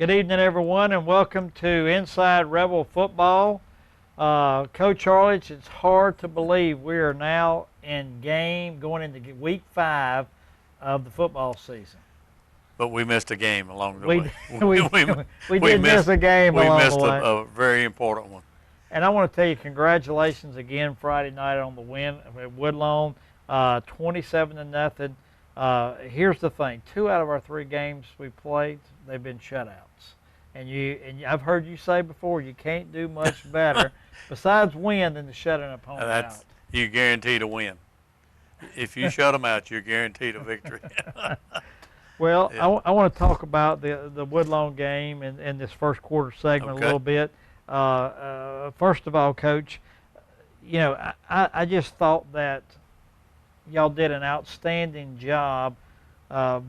Good evening, everyone, and welcome to Inside Rebel Football. Coach Arledge, it's hard to believe we are now going into week 5 of the football season. But we missed a game along the We, way. we did miss a game we along missed the way. a very important one. And I want to tell you congratulations again Friday night on the win at Woodlawn, 27-0. Here's the thing: 2 out of our 3 games we played, they've been shutouts. And I've heard you say before, you can't do much better besides win than to shut an opponent out. You're guaranteed a win. If you shut them out, you're guaranteed a victory. Well, Yeah. I want to talk about the Woodlawn game and this first quarter segment a little bit. First of all, Coach, you know, I just thought that y'all did an outstanding job,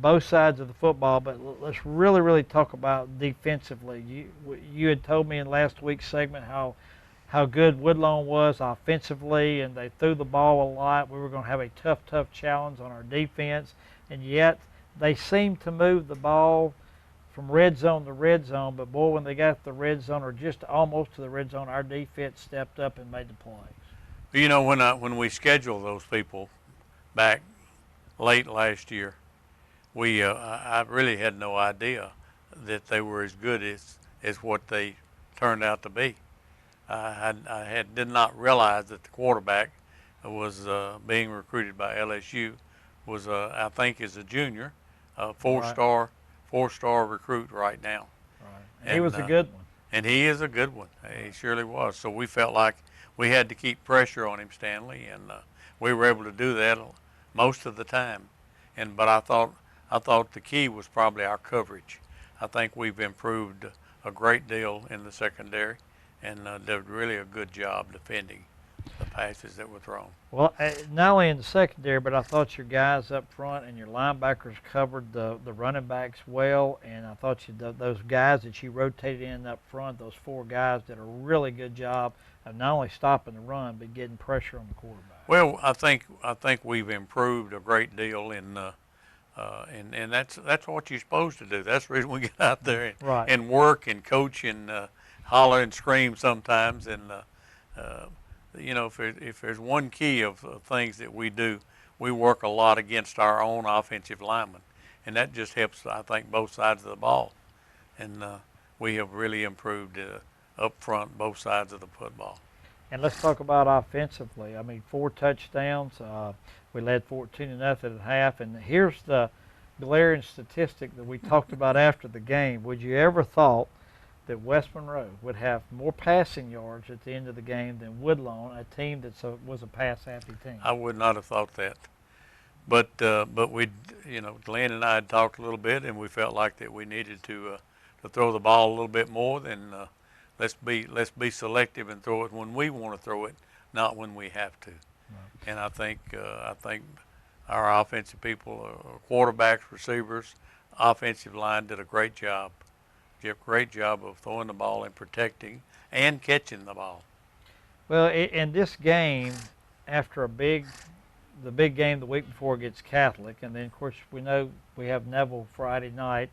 both sides of the football, but let's really talk about defensively. You had told me in last week's segment how good Woodlawn was offensively, and they threw the ball a lot. We were going to have a tough challenge on our defense, and yet they seemed to move the ball from red zone to red zone, but boy, when they got to the red zone or just almost to the red zone, our defense stepped up and made the plays. You know, when we scheduled those people back late last year, I really had no idea that they were as good as what they turned out to be. I did not realize that the quarterback was being recruited by LSU was I think is a junior, four-star recruit right now. Right. And he was a good one. And he is a good one. He surely was. So we felt like we had to keep pressure on him, Stanley, and we were able to do that most of the time. But I thought the key was probably our coverage. I think we've improved a great deal in the secondary, and did really a good job defending the passes that were thrown. Well, not only in the secondary, but I thought your guys up front and your linebackers covered the running backs well, and I thought those guys that you rotated in up front, those 4 guys, did a really good job of not only stopping the run but getting pressure on the quarterback. Well, I think we've improved a great deal and that's what you're supposed to do. That's the reason we get out there and work and coach and holler and scream sometimes. And you know, if there's one key of things that we do, we work a lot against our own offensive linemen, and that just helps, I think, both sides of the ball. And we have really improved up front, both sides of the football. And let's talk about offensively. I mean, 4 touchdowns. We led 14-0 at half. And here's the glaring statistic that we talked about after the game. Would you ever thought that West Monroe would have more passing yards at the end of the game than Woodlawn, a team that was a pass-happy team? I would not have thought that. But we, you know, Glenn and I had talked a little bit, and we felt like that we needed to throw the ball a little bit more. Then let's be selective and throw it when we want to throw it, not when we have to. Right. And I think our offensive people, quarterbacks, receivers, offensive line did a great job. Did a great job of throwing the ball and protecting and catching the ball. Well, in this game, after the big game the week before against Catholic, and then of course we know we have Neville Friday night.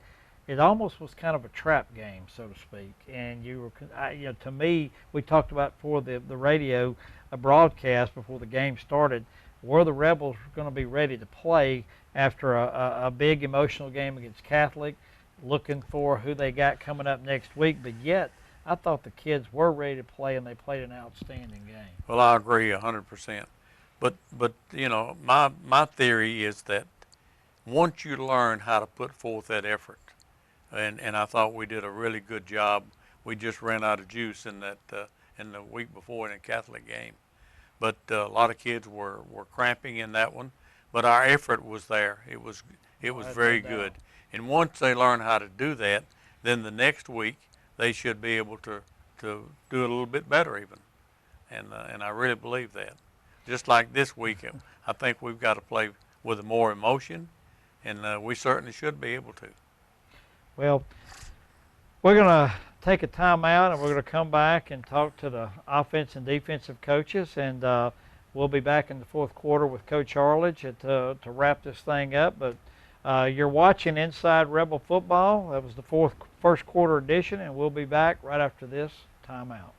It almost was kind of a trap game, so to speak. And you know, to me, we talked about before the radio broadcast before the game started, were the Rebels going to be ready to play after a big emotional game against Catholic, looking for who they got coming up next week? But yet, I thought the kids were ready to play, and they played an outstanding game. Well, I agree 100%. But you know, my theory is that once you learn how to put forth that effort, and I thought we did a really good job. We just ran out of juice in the week before in a Catholic game, but a lot of kids were cramping in that one. But our effort was there. It was very good. And once they learn how to do that, then the next week they should be able to do it a little bit better even. And I really believe that. Just like this week, I think we've got to play with more emotion, and we certainly should be able to. Well, we're going to take a timeout, and we're going to come back and talk to the offense and defensive coaches, and we'll be back in the fourth quarter with Coach Arledge to wrap this thing up. But You're watching Inside Rebel Football. That was the first quarter edition, and we'll be back right after this timeout.